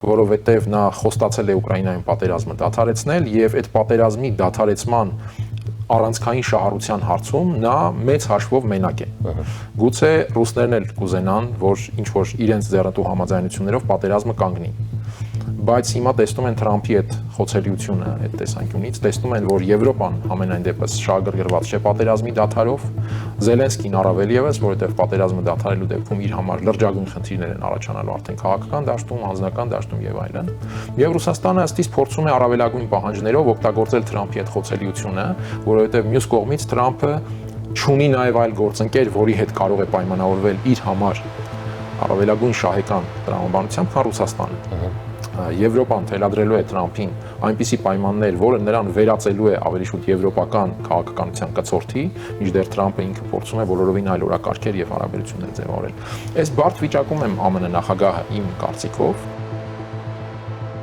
որովհետև նա խոստացել է Ուկրաինայում պատերազմը դադարեցնել եւ այդ պատերազմի դադարեցման առանցքային շահառության հարցում նա մեծ հաշվով մենակ է։ Գուցե ռուսներն էլ կուզենան, որ ինչ որ իրենց ձեռնտու համաձայնություններով պատերազմը կանգնի։ Բայց հիմա տեսնում են Թրամփի այդ խոցելիությունը այդ տեսանկյունից, տեսնում են, որ Եվրոպան ամենայն դեպս շահագրգռված չէ պատերազմի դադարով, Զելենսկին առավել եւս, որովհետեւ պատերազմը դադարելու դեպքում իր համար լրջագույն խնդիրներ են առաջանալու արդեն քաղաքական դաշտում, անձնական դաշտում եւ այլն։ Եվ Ռուսաստանը ըստիս փորձում է առավելագույն պահանջներով օգտագործել Թրամփի այդ խոցելիությունը, որովհետեւ մյուս կողմից Թրամփը չունի նաեւ այլ գործընկեր, որի հետ կարող է պայմանավորվել իր համար առավելագույն շահեկան տրամաբանությամբ, քան Ռուսաստանը։ Եվրոպան թելադրելու է Թրամփին այնպիսի պայմաններ, որը նրան վերածելու է ավելի շուտ եվրոպական քաղաքականության կցորդի, մինչդեռ Թրամփը ինքը փորձում է բոլորովին այլ օրակարգեր եւ հարաբերություններ ձևավորել։ Այս բարդ վիճակում եմ ԱՄՆ նախագահը իմ կարծիքով